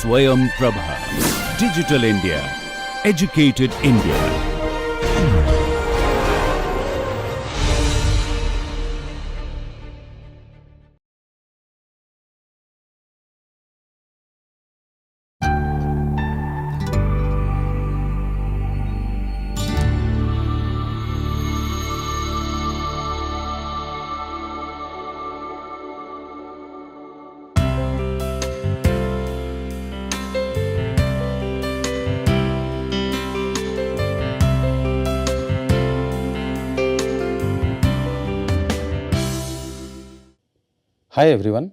Swayam Prabha. Digital India. Educated India. Hi everyone,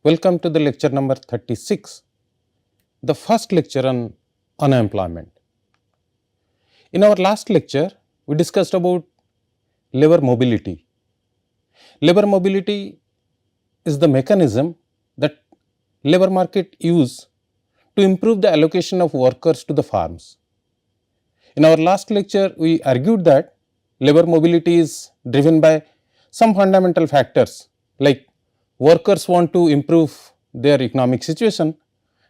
welcome to the lecture number 36, the first lecture on unemployment. In our last lecture, we discussed about labor mobility. Labor mobility is the mechanism that labor market use to improve the allocation of workers to the farms. In our last lecture, we argued that labor mobility is driven by some fundamental factors like workers want to improve their economic situation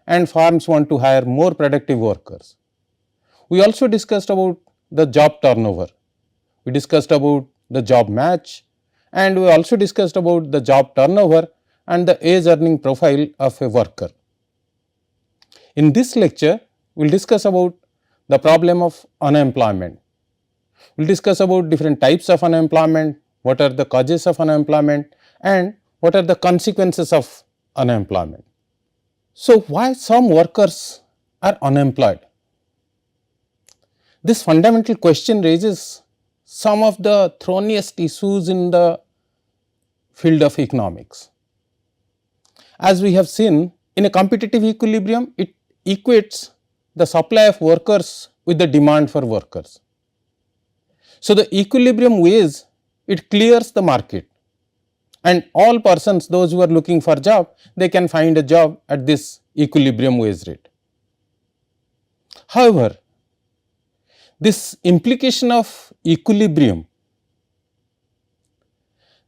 and farms want to hire more productive workers. We also discussed about the job turnover. We discussed about the job match and we also discussed about the job turnover and the age earning profile of a worker. In this lecture, we will discuss about the problem of unemployment. We will discuss about different types of unemployment, what are the causes of unemployment and what are the consequences of unemployment. So, why some workers are unemployed? This fundamental question raises some of the thorniest issues in the field of economics. As we have seen, in a competitive equilibrium, it equates the supply of workers with the demand for workers. So, the equilibrium wage, it clears the market. And all persons, those who are looking for job, they can find a job at this equilibrium wage rate. However, this implication of equilibrium,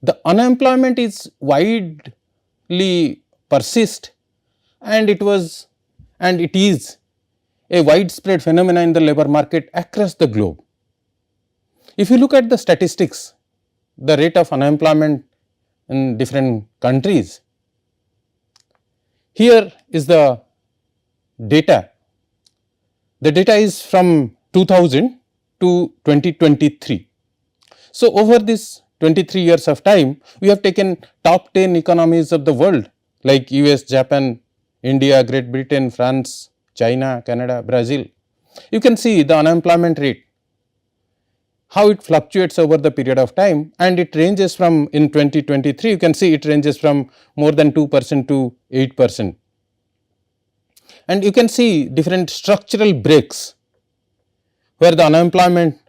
the unemployment is widely persist and it is a widespread phenomena in the labor market across the globe. If you look at the statistics, the rate of unemployment in different countries. Here is the data. The data is from 2000 to 2023. So, over this 23 years of time, we have taken top 10 economies of the world like US, Japan, India, Great Britain, France, China, Canada, Brazil. You can see the unemployment rate, how it fluctuates over the period of time, and it ranges from, in 2023 you can see it ranges from more than 2% to 8%. And you can see different structural breaks where the unemployment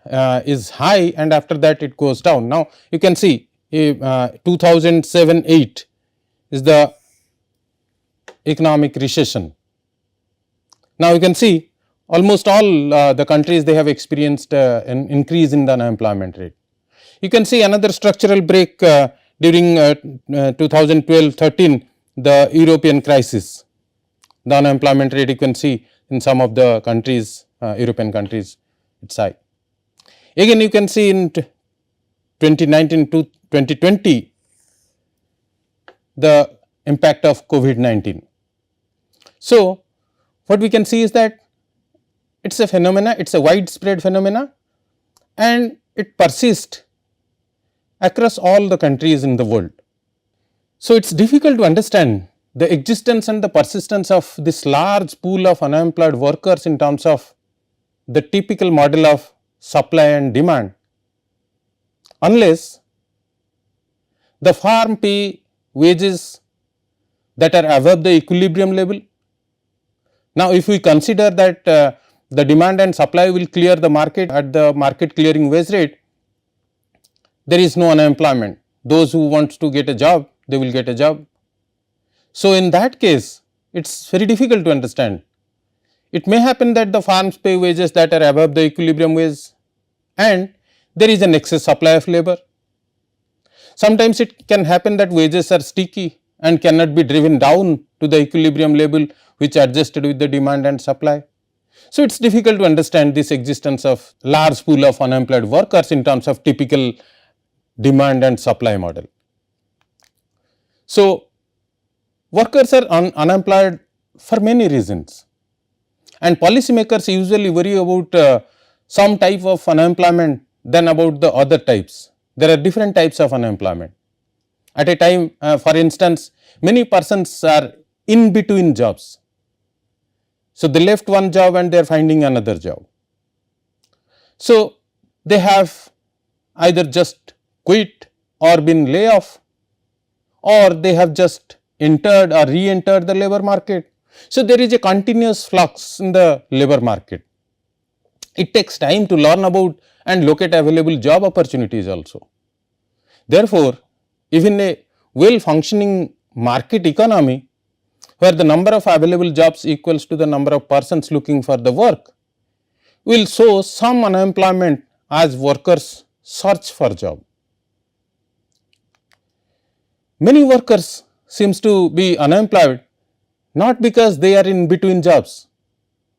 is high and after that it goes down. Now you can see 2007-8 is the economic recession. Now you can see almost all the countries, they have experienced an increase in the unemployment rate. You can see another structural break during 2012-13, the European crisis. The unemployment rate you can see in some of the countries, European countries, it's high. Again you can see in 2019 to 2020, the impact of COVID-19. So, what we can see is that it is a phenomena, it is a widespread phenomena and it persists across all the countries in the world. So, it is difficult to understand the existence and the persistence of this large pool of unemployed workers in terms of the typical model of supply and demand, unless the farm pay wages that are above the equilibrium level. Now, if we consider that the demand and supply will clear the market at the market clearing wage rate, there is no unemployment. Those who want to get a job, they will get a job. So, in that case, it is very difficult to understand. It may happen that the farms pay wages that are above the equilibrium wage and there is an excess supply of labor. Sometimes it can happen that wages are sticky and cannot be driven down to the equilibrium level which adjusted with the demand and supply. So, it is difficult to understand this existence of large pool of unemployed workers in terms of typical demand and supply model. So, workers are unemployed for many reasons, and policymakers usually worry about some type of unemployment than about the other types. There are different types of unemployment. At a time, for instance, many persons are in between jobs. So, they left one job and they are finding another job. So, they have either just quit or been laid off, or they have just entered or re-entered the labor market. So, there is a continuous flux in the labor market. It takes time to learn about and locate available job opportunities also. Therefore, even a well functioning market economy where the number of available jobs equals to the number of persons looking for the work will show some unemployment as workers search for job. Many workers seems to be unemployed not because they are in between jobs,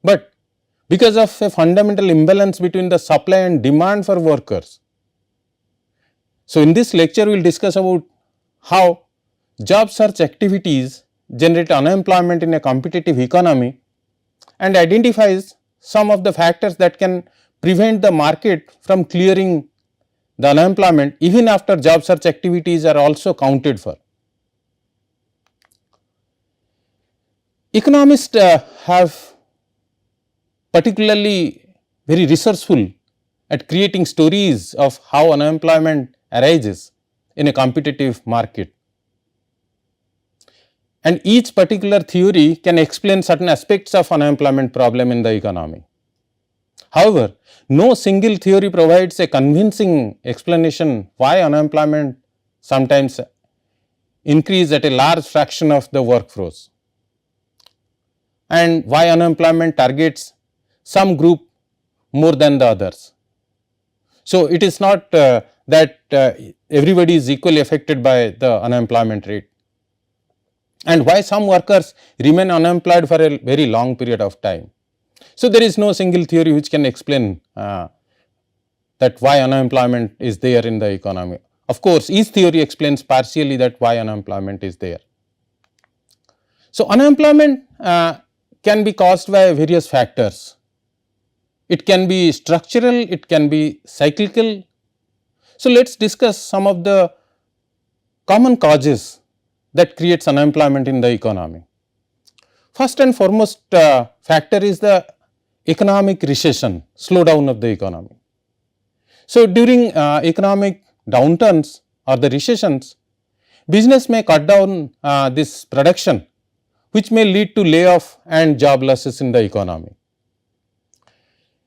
but because of a fundamental imbalance between the supply and demand for workers. So, in this lecture we will discuss about how job search activities generate unemployment in a competitive economy and identifies some of the factors that can prevent the market from clearing the unemployment even after job search activities are also counted for. Economists have particularly very resourceful at creating stories of how unemployment arises in a competitive market. And each particular theory can explain certain aspects of unemployment problem in the economy. However, no single theory provides a convincing explanation why unemployment sometimes increase at a large fraction of the workforce, and why unemployment targets some group more than the others. So, it is not that everybody is equally affected by the unemployment rate, and why some workers remain unemployed for a very long period of time. So, there is no single theory which can explain that why unemployment is there in the economy. Of course, each theory explains partially that why unemployment is there. So, unemployment can be caused by various factors. It can be structural, it can be cyclical. So, let us discuss some of the common causes that creates unemployment in the economy. First and foremost factor is the economic recession, slowdown of the economy. So, during economic downturns or the recessions, business may cut down this production, which may lead to layoff and job losses in the economy.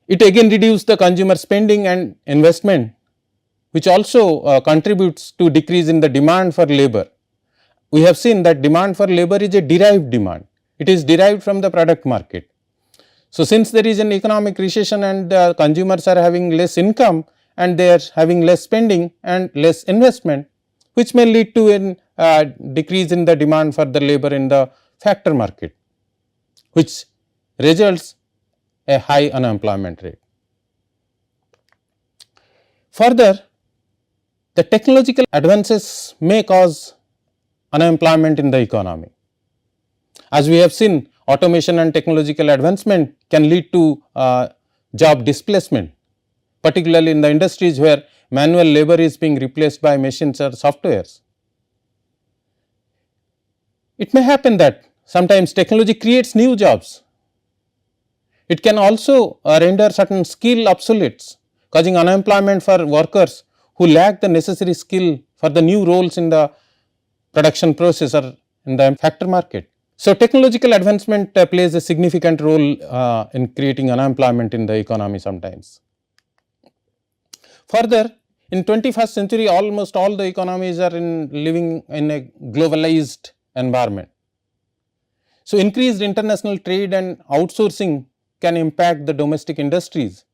It again reduces the consumer spending and investment, which also contributes to decrease in the demand for labor. We have seen that demand for labor is a derived demand. It is derived from the product market. So, since there is an economic recession and consumers are having less income and they are having less spending and less investment, which may lead to a decrease in the demand for the labor in the factor market, which results a high unemployment rate. Further, the technological advances may cause unemployment in the economy. As we have seen, automation and technological advancement can lead to job displacement, particularly in the industries where manual labor is being replaced by machines or softwares. It may happen that sometimes technology creates new jobs. It can also render certain skill obsolete, causing unemployment for workers who lack the necessary skill for the new roles in the production process or in the factor market. So, technological advancement plays a significant role in creating unemployment in the economy sometimes. Further, in 21st century, almost all the economies are living in a globalized environment. So, increased international trade and outsourcing can impact the domestic industries,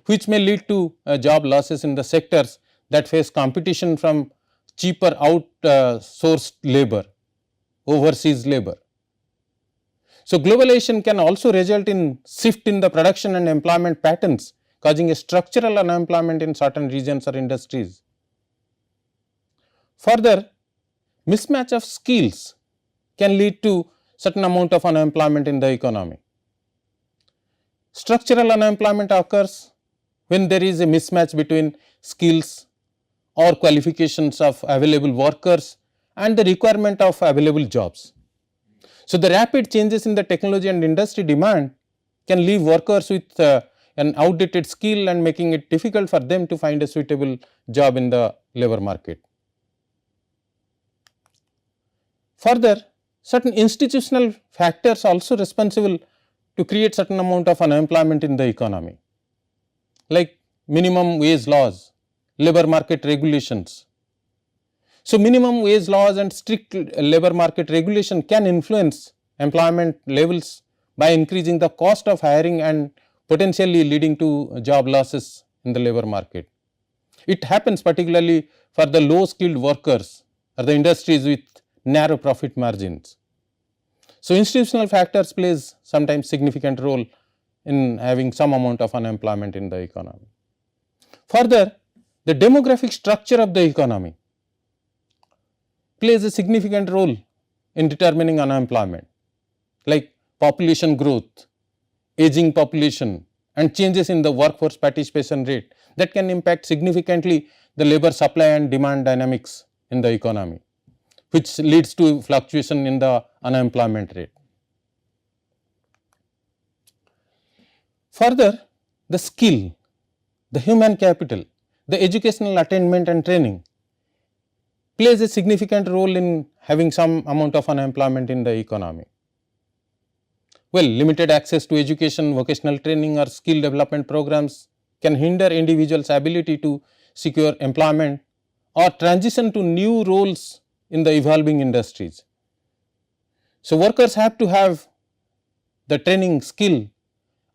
which may lead to job losses in the sectors that face competition from cheaper outsourced labor, overseas labor. So, globalization can also result in shift in the production and employment patterns, causing a structural unemployment in certain regions or industries. Further, mismatch of skills can lead to certain amount of unemployment in the economy. Structural unemployment occurs when there is a mismatch between skills or qualifications of available workers and the requirement of available jobs. So, the rapid changes in the technology and industry demand can leave workers with an outdated skill and making it difficult for them to find a suitable job in the labor market. Further, certain institutional factors also responsible to create certain amount of unemployment in the economy, like minimum wage laws, labor market regulations. So, minimum wage laws and strict labor market regulation can influence employment levels by increasing the cost of hiring and potentially leading to job losses in the labor market. It happens particularly for the low skilled workers or the industries with narrow profit margins. So, institutional factors plays sometimes significant role in having some amount of unemployment in the economy. Further, the demographic structure of the economy plays a significant role in determining unemployment, like population growth, aging population and changes in the workforce participation rate that can impact significantly the labor supply and demand dynamics in the economy, which leads to fluctuation in the unemployment rate. Further, the skill, the human capital, the educational attainment and training plays a significant role in having some amount of unemployment in the economy. Well, limited access to education, vocational training or skill development programs can hinder individuals' ability to secure employment or transition to new roles in the evolving industries. So, workers have to have the training skill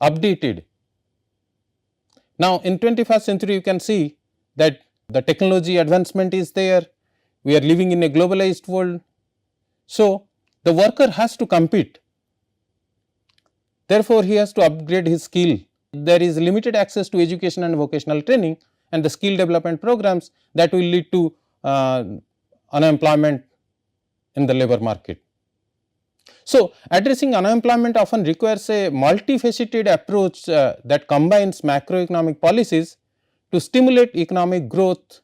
updated. Now, in 21st century you can see that the technology advancement is there, we are living in a globalized world. So, the worker has to compete, therefore, he has to upgrade his skill. There is limited access to education and vocational training and the skill development programs that will lead to unemployment in the labor market. So, addressing unemployment often requires a multifaceted approach that combines macroeconomic policies to stimulate economic growth,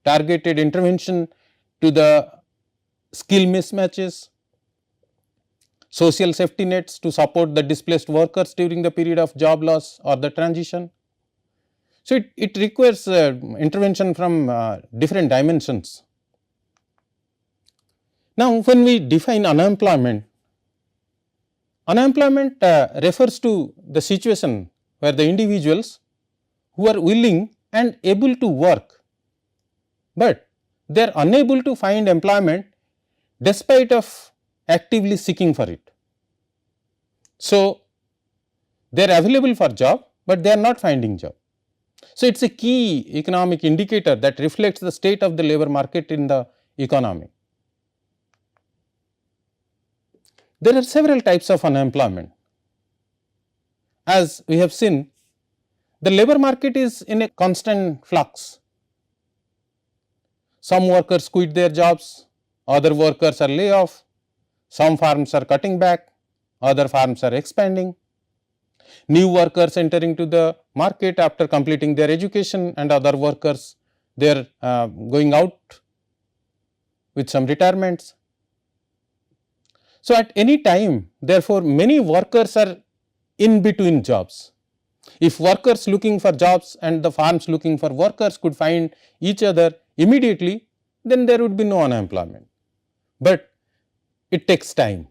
targeted intervention to the skill mismatches, social safety nets to support the displaced workers during the period of job loss or the transition. So, it requires intervention from different dimensions. Now, when we define unemployment, unemployment refers to the situation where the individuals who are willing and able to work, but they are unable to find employment despite of actively seeking for it. So, they are available for job, but they are not finding job. So, it is a key economic indicator that reflects the state of the labor market in the economy. There are several types of unemployment. As we have seen, the labor market is in a constant flux. Some workers quit their jobs, other workers are laid off, some firms are cutting back, other firms are expanding. New workers entering to the market after completing their education and other workers they are going out with some retirements. So, at any time, therefore, many workers are in between jobs. If workers looking for jobs and the firms looking for workers could find each other immediately, then there would be no unemployment. But it takes time.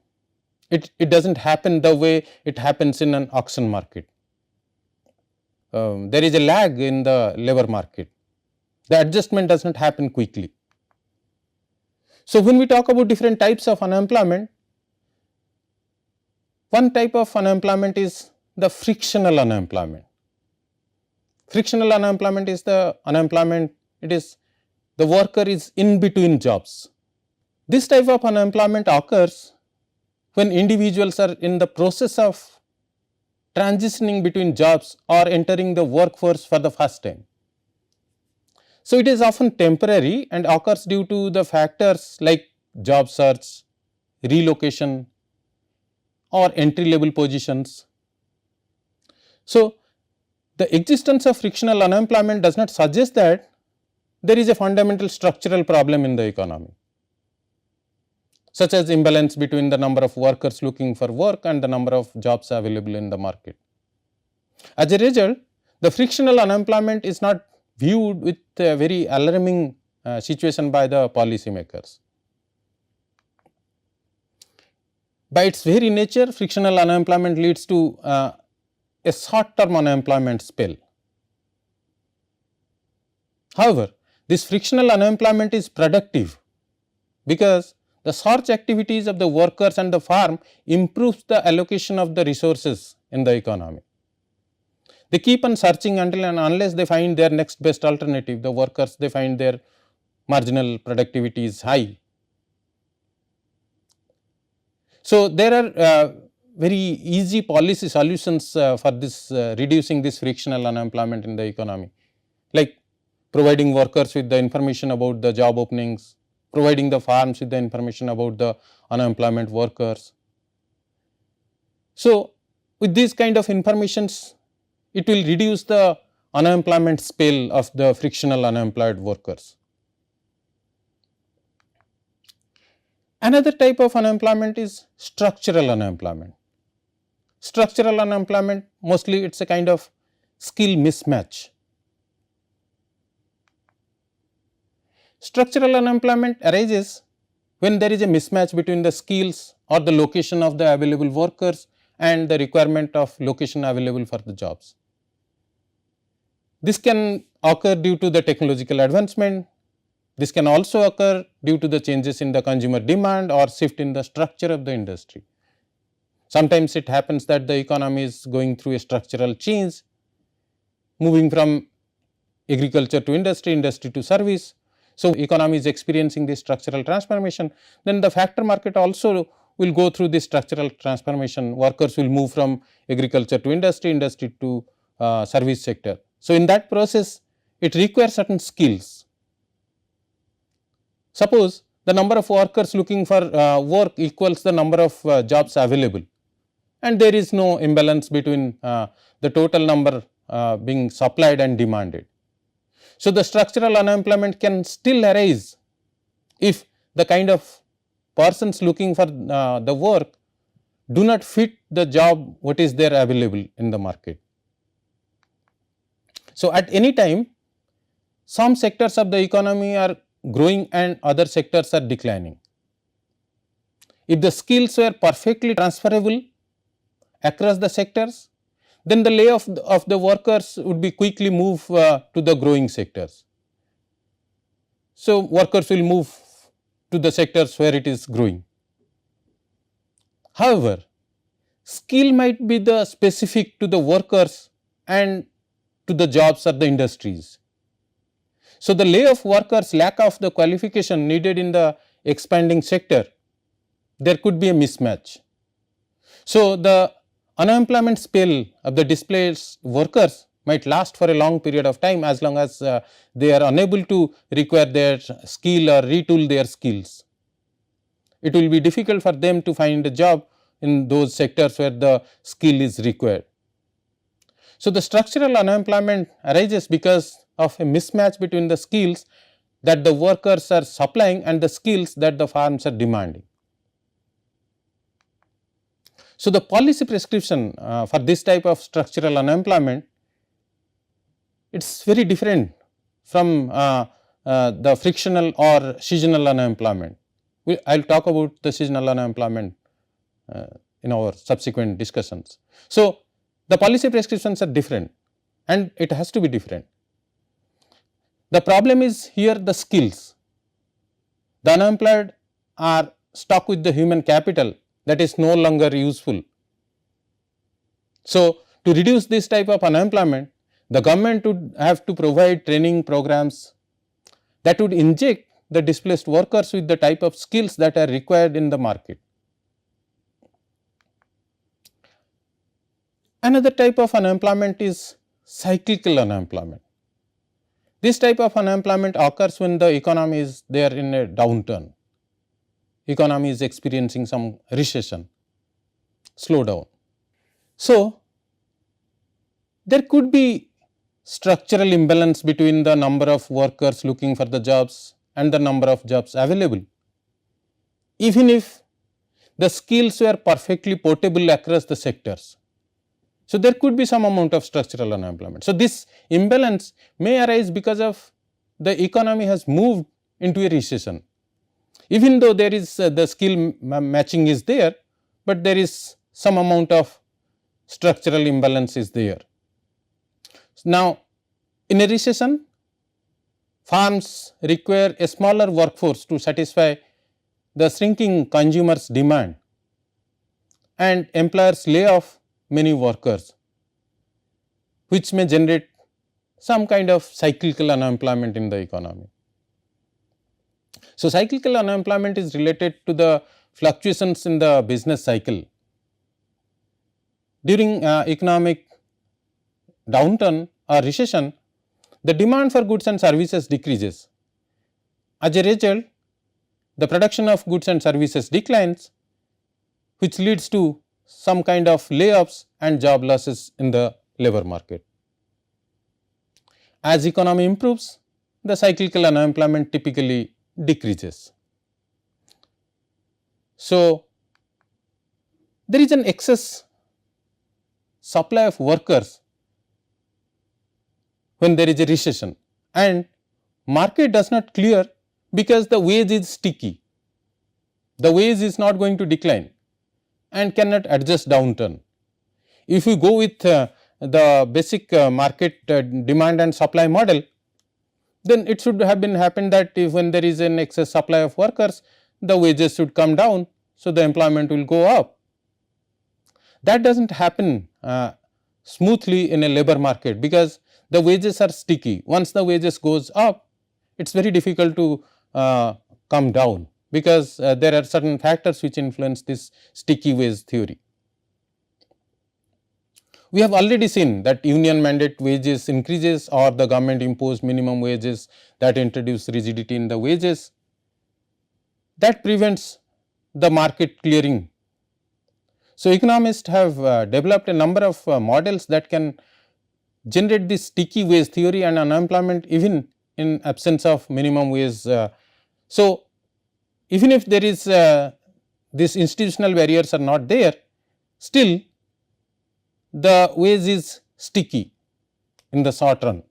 It does not happen the way it happens in an auction market. There is a lag in the labor market. The adjustment does not happen quickly. So, when we talk about different types of unemployment, one type of unemployment is the frictional unemployment. Frictional unemployment is the unemployment, it is the worker is in between jobs. This type of unemployment occurs when individuals are in the process of transitioning between jobs or entering the workforce for the first time. So, it is often temporary and occurs due to the factors like job search, relocation or entry level positions. So, the existence of frictional unemployment does not suggest that there is a fundamental structural problem in the economy, such as imbalance between the number of workers looking for work and the number of jobs available in the market. As a result, the frictional unemployment is not viewed with a very alarming situation by the policymakers. By its very nature, frictional unemployment leads to a short term unemployment spell. However, this frictional unemployment is productive because the search activities of the workers and the farm improves the allocation of the resources in the economy. They keep on searching until and unless they find their next best alternative. The workers, they find their marginal productivity is high. So, there are very easy policy solutions for this reducing this frictional unemployment in the economy, like providing workers with the information about the job openings, providing the farms with the information about the unemployment workers. So, with these kind of informations, it will reduce the unemployment spell of the frictional unemployed workers. Another type of unemployment is structural unemployment. Structural unemployment, mostly it is a kind of skill mismatch. Structural unemployment arises when there is a mismatch between the skills or the location of the available workers and the requirement of location available for the jobs. This can occur due to the technological advancement. This can also occur due to the changes in the consumer demand or shift in the structure of the industry. Sometimes it happens that the economy is going through a structural change, moving from agriculture to industry, industry to service. So, economy is experiencing this structural transformation. Then the factor market also will go through this structural transformation. Workers will move from agriculture to industry, industry to service sector. So, in that process, it requires certain skills. Suppose the number of workers looking for work equals the number of jobs available, and there is no imbalance between the total number being supplied and demanded. So, the structural unemployment can still arise if the kind of persons looking for the work do not fit the job what is there available in the market. So, at any time, some sectors of the economy are growing and other sectors are declining. If the skills were perfectly transferable across the sectors, then the layoff of the workers would be quickly move to the growing sectors. So, workers will move to the sectors where it is growing. However, skill might be the specific to the workers and to the jobs or the industries. So, the layoff workers lack of the qualification needed in the expanding sector, there could be a mismatch. So, the unemployment spell of the displaced workers might last for a long period of time as long as they are unable to require their skill or retool their skills. It will be difficult for them to find a job in those sectors where the skill is required. So, the structural unemployment arises because of a mismatch between the skills that the workers are supplying and the skills that the firms are demanding. So, the policy prescription for this type of structural unemployment, it is very different from the frictional or seasonal unemployment. I will talk about the seasonal unemployment in our subsequent discussions. So, the policy prescriptions are different and it has to be different. The problem is here the skills. The unemployed are stuck with the human capital that is no longer useful. So, to reduce this type of unemployment, the government would have to provide training programs that would inject the displaced workers with the type of skills that are required in the market. Another type of unemployment is cyclical unemployment. This type of unemployment occurs when the economy is there in a downturn. Economy is experiencing some recession, slowdown. So, there could be structural imbalance between the number of workers looking for the jobs and the number of jobs available. Even if the skills were perfectly portable across the sectors. So, there could be some amount of structural unemployment. So, this imbalance may arise because of the economy has moved into a recession. Even though there is the skill matching is there, but there is some amount of structural imbalance is there. Now, in a recession, firms require a smaller workforce to satisfy the shrinking consumers' demand, and employers lay off many workers, which may generate some kind of cyclical unemployment in the economy. So, cyclical unemployment is related to the fluctuations in the business cycle. During economic downturn or recession, the demand for goods and services decreases. As a result, the production of goods and services declines, which leads to some kind of layoffs and job losses in the labor market. As economy improves, the cyclical unemployment typically decreases. So, there is an excess supply of workers when there is a recession, and market does not clear because the wage is sticky. The wage is not going to decline and cannot adjust downturn. If you go with the basic market demand and supply model, then it should have been happened that if when there is an excess supply of workers, the wages should come down, so the employment will go up. That does not happen smoothly in a labor market because the wages are sticky. Once the wages goes up, it is very difficult to come down because there are certain factors which influence this sticky wage theory. We have already seen that union mandate wages increases or the government imposed minimum wages that introduce rigidity in the wages. That prevents the market clearing. So, economists have developed a number of models that can generate this sticky wage theory and unemployment even in absence of minimum wage. So, even if there is these institutional barriers are not there, still the wage is sticky in the short run.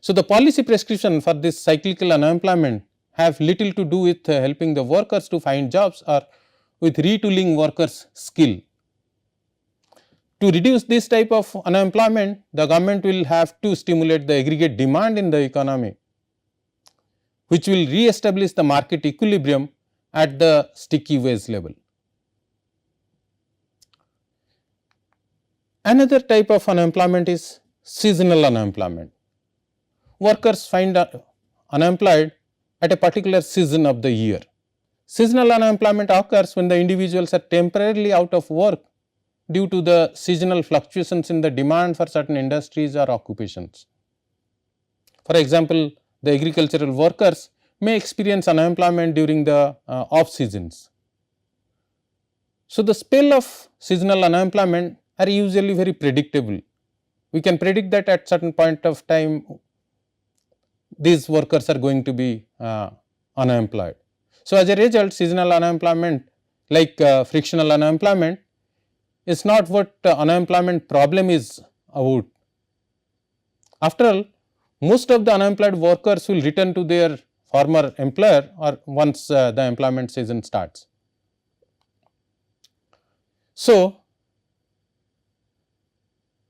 So, the policy prescription for this cyclical unemployment have little to do with helping the workers to find jobs or with retooling workers' skill. To reduce this type of unemployment, the government will have to stimulate the aggregate demand in the economy, which will re-establish the market equilibrium at the sticky wage level. Another type of unemployment is seasonal unemployment. Workers find unemployed at a particular season of the year. Seasonal unemployment occurs when the individuals are temporarily out of work due to the seasonal fluctuations in the demand for certain industries or occupations. For example, the agricultural workers may experience unemployment during the off seasons. So, the spell of seasonal unemployment are usually very predictable. We can predict that at certain point of time these workers are going to be unemployed. So, as a result, seasonal unemployment like frictional unemployment is not what unemployment problem is about. After all, most of the unemployed workers will return to their former employer or once the employment season starts. So,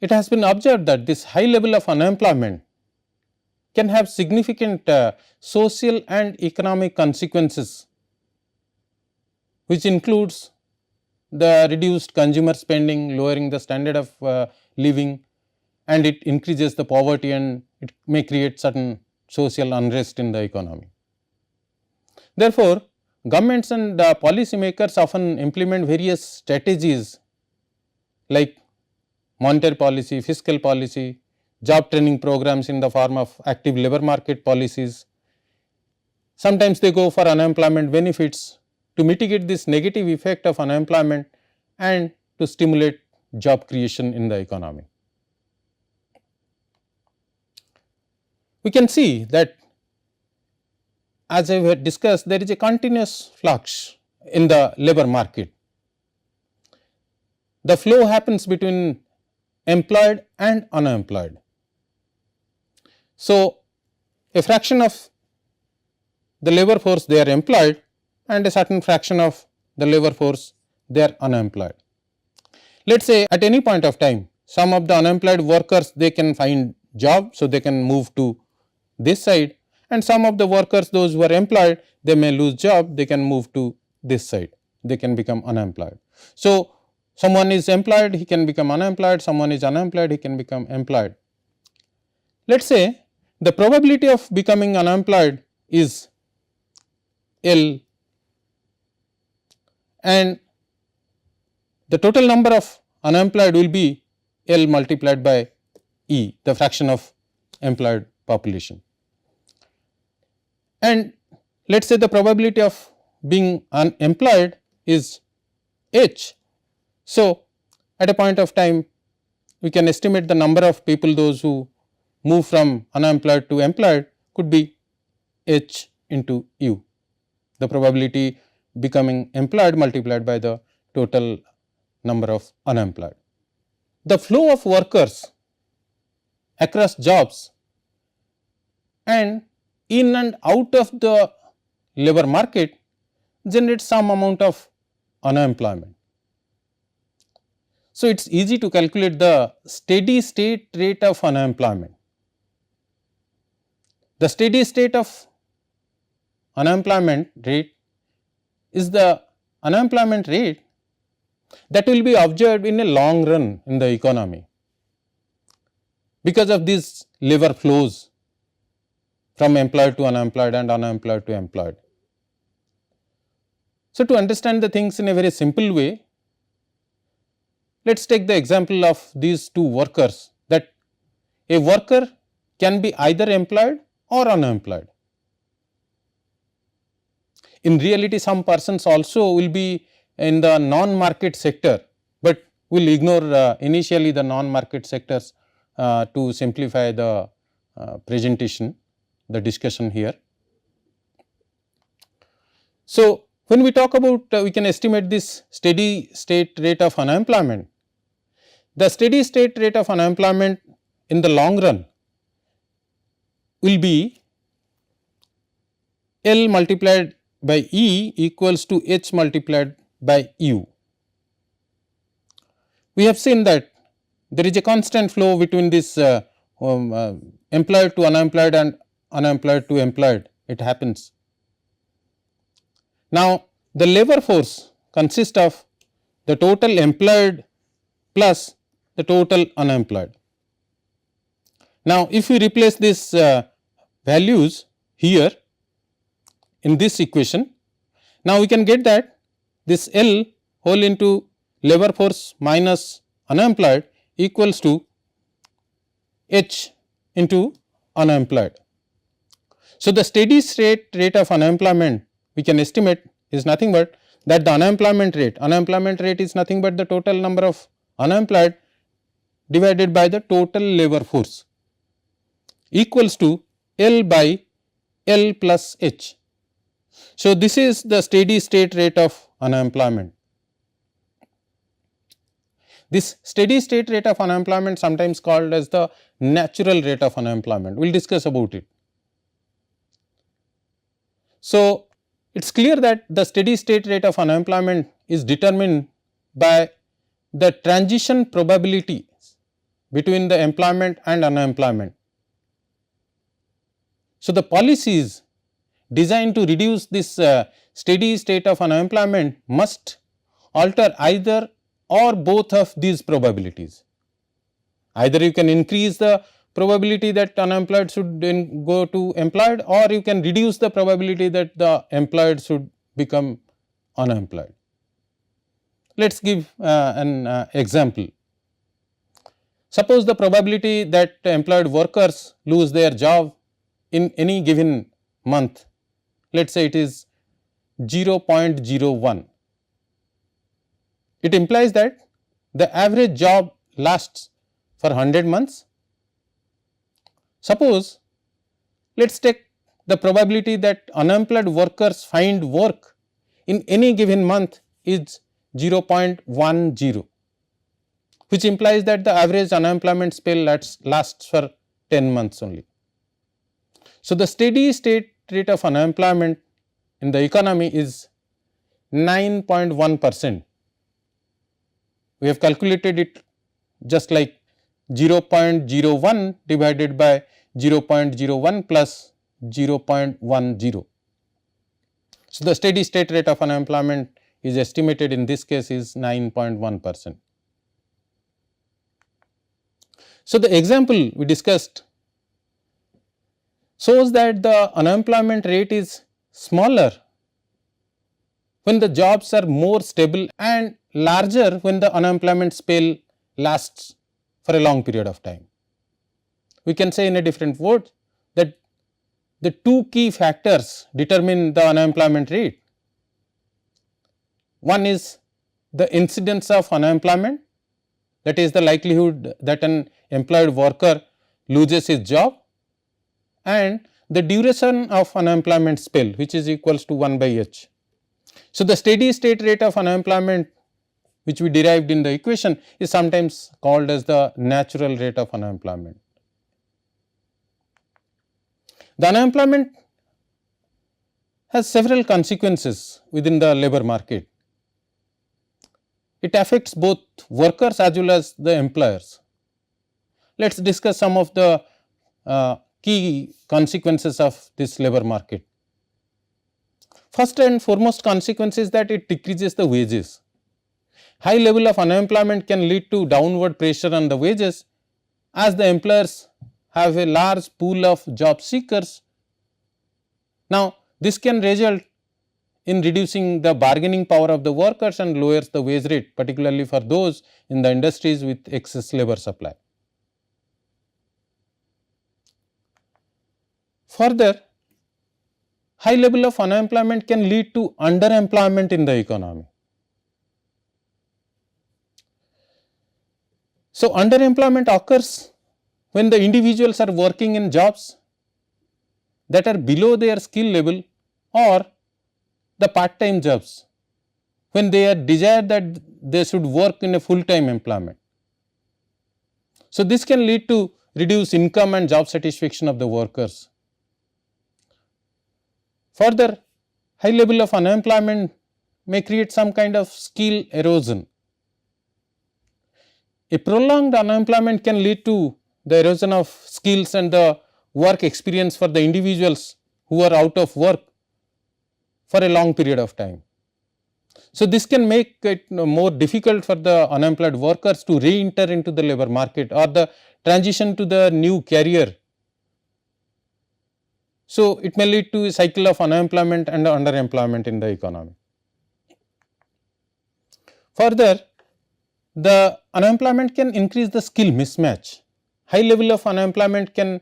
it has been observed that this high level of unemployment can have significant social and economic consequences, which includes the reduced consumer spending, lowering the standard of living, and it increases the poverty and it may create certain social unrest in the economy. Therefore, governments and policy makers often implement various strategies like monetary policy, fiscal policy, job training programs in the form of active labor market policies. Sometimes they go for unemployment benefits to mitigate this negative effect of unemployment and to stimulate job creation in the economy. We can see that, as I have discussed, there is a continuous flux in the labor market. The flow happens between employed and unemployed. So, a fraction of the labor force they are employed and a certain fraction of the labor force they are unemployed. Let us say at any point of time, some of the unemployed workers they can find job, so they can move to this side, and some of the workers, those who are employed, they may lose job, they can move to this side, they can become unemployed. So, someone is employed, he can become unemployed, someone is unemployed, he can become employed. Let us say the probability of becoming unemployed is L, and the total number of unemployed will be L multiplied by E, the fraction of employed population. And let us say the probability of being unemployed is H. So, at a point of time we can estimate the number of people, those who move from unemployed to employed, could be H into U, the probability becoming employed multiplied by the total number of unemployed. The flow of workers across jobs and in and out of the labor market generates some amount of unemployment. So, it is easy to calculate the steady state rate of unemployment. The steady state of unemployment rate is the unemployment rate that will be observed in a long run in the economy because of these labor flows from employed to unemployed and unemployed to employed. So, to understand the things in a very simple way, let us take the example of these two workers, that a worker can be either employed or unemployed. In reality, some persons also will be in the non-market sector, but we will ignore initially the non-market sectors to simplify the presentation, the discussion here. So, when we talk about we can estimate this steady state rate of unemployment, the steady state rate of unemployment in the long run will be L multiplied by E equals to H multiplied by U. We have seen that there is a constant flow between this employed to unemployed and unemployed to employed, it happens. Now, the labor force consists of the total employed plus the total unemployed. Now, if we replace these values here in this equation, now we can get that this L whole into labor force minus unemployed equals to H into unemployed. So, the steady state rate of unemployment we can estimate is nothing but that the unemployment rate is nothing but the total number of unemployed divided by the total labor force equals to L by L plus H. So, this is the steady state rate of unemployment. This steady state rate of unemployment sometimes called as the natural rate of unemployment, we will discuss about it. So, it is clear that the steady state rate of unemployment is determined by the transition probability between the employment and unemployment. So, the policies designed to reduce this steady state of unemployment must alter either or both of these probabilities. Either you can increase the probability that unemployed should then go to employed, or you can reduce the probability that the employed should become unemployed. Let us give an example. Suppose the probability that employed workers lose their job in any given month, let us say it is 0.01. It implies that the average job lasts for 100 months. Suppose let us take the probability that unemployed workers find work in any given month is 0.10, which implies that the average unemployment spell lasts for 10 months only. So, the steady state rate of unemployment in the economy is 9.1%. We have calculated it just like 0.01 divided by 0.01 plus 0.10. So, the steady state rate of unemployment is estimated in this case is 9.1%. So, the example we discussed shows that the unemployment rate is smaller when the jobs are more stable and larger when the unemployment spell lasts for a long period of time. We can say in a different word that the two key factors determine the unemployment rate. One is the incidence of unemployment, that is the likelihood that an employed worker loses his job, and the duration of unemployment spell, which is equals to 1 by h. So, the steady state rate of unemployment which we derived in the equation is sometimes called as the natural rate of unemployment. The unemployment has several consequences within the labor market. It affects both workers as well as the employers. Let us discuss some of the key consequences of this labor market. First and foremost consequence is that it decreases the wages. High level of unemployment can lead to downward pressure on the wages as the employers have a large pool of job seekers. Now, this can result in reducing the bargaining power of the workers and lowers the wage rate, particularly for those in the industries with excess labor supply. Further, high level of unemployment can lead to underemployment in the economy. So, underemployment occurs when the individuals are working in jobs that are below their skill level or the part time jobs, when they are desired that they should work in a full time employment. So, this can lead to reduced income and job satisfaction of the workers. Further, high level of unemployment may create some kind of skill erosion. A prolonged unemployment can lead to the erosion of skills and the work experience for the individuals who are out of work for a long period of time. So, this can make it more difficult for the unemployed workers to re-enter into the labor market or the transition to the new career. So, it may lead to a cycle of unemployment and underemployment in the economy. Further, the unemployment can increase the skill mismatch. High level of unemployment can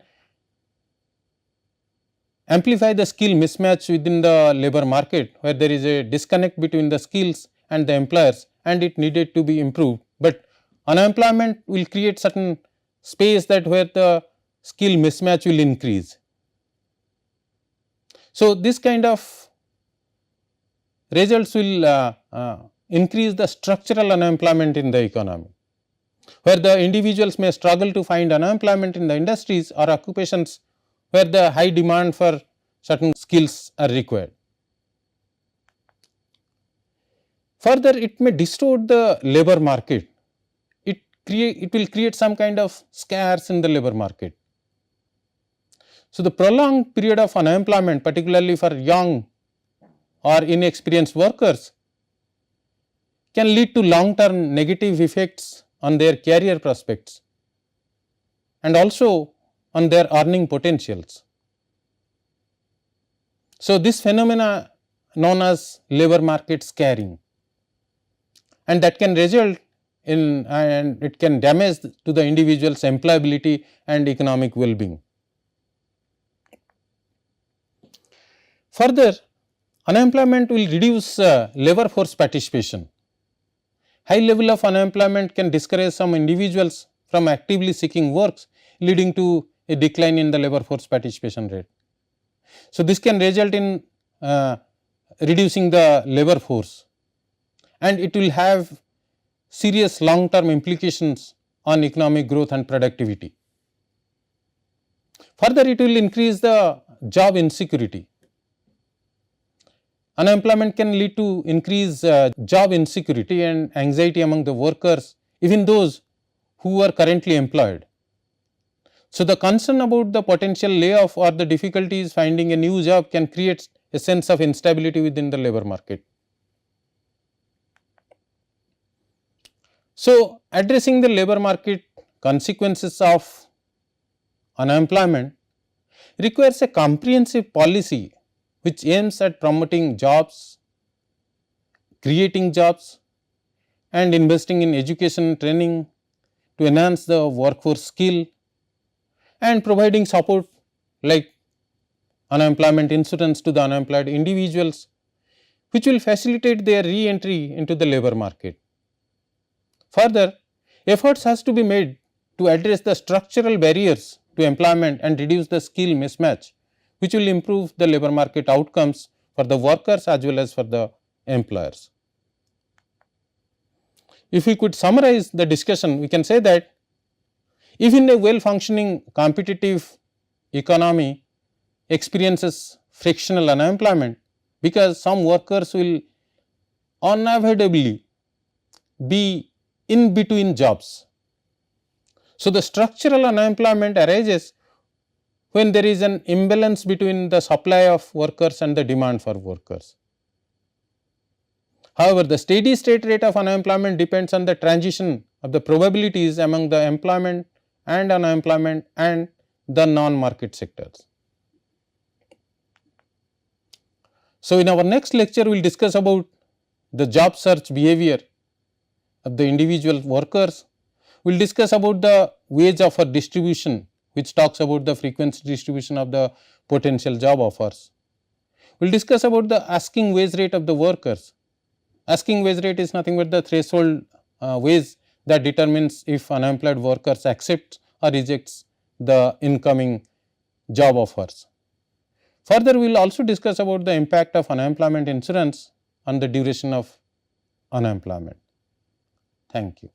amplify the skill mismatch within the labor market, where there is a disconnect between the skills and the employers and it needed to be improved. But unemployment will create certain space that where the skill mismatch will increase. So, this kind of results will increase the structural unemployment in the economy, where the individuals may struggle to find unemployment in the industries or occupations where the high demand for certain skills are required. Further, it may distort the labor market. It will create some kind of scares in the labor market. So, the prolonged period of unemployment, particularly for young or inexperienced workers, can lead to long term negative effects on their career prospects and also on their earning potentials. So, this phenomena known as labor market scaring, and that can result and it can damage to the individual's employability and economic well-being. Further, unemployment will reduce labor force participation. High level of unemployment can discourage some individuals from actively seeking works, leading to a decline in the labor force participation rate. So, this can result in reducing the labor force, and it will have serious long term implications on economic growth and productivity. Further, it will increase the job insecurity. Unemployment can lead to increased job insecurity and anxiety among the workers, even those who are currently employed. So, the concern about the potential layoff or the difficulties finding a new job can create a sense of instability within the labor market. So, addressing the labor market consequences of unemployment requires a comprehensive policy which aims at promoting jobs, creating jobs, and investing in education and training to enhance the workforce skill, and providing support like unemployment insurance to the unemployed individuals, which will facilitate their re-entry into the labor market. Further, efforts has to be made to address the structural barriers to employment and reduce the skill mismatch, which will improve the labor market outcomes for the workers as well as for the employers. If we could summarize the discussion, we can say that if in a well functioning competitive economy experiences frictional unemployment, because some workers will unavoidably be in between jobs. So, the structural unemployment arises when there is an imbalance between the supply of workers and the demand for workers. However, the steady state rate of unemployment depends on the transition of the probabilities among the employment and unemployment and the non-market sectors. So, in our next lecture, we will discuss about the job search behavior of the individual workers. We will discuss about the wage offer distribution, which talks about the frequency distribution of the potential job offers. We will discuss about the asking wage rate of the workers. Asking wage rate is nothing but the threshold wage that determines if unemployed workers accept or rejects the incoming job offers. Further, we will also discuss about the impact of unemployment insurance on the duration of unemployment. Thank you.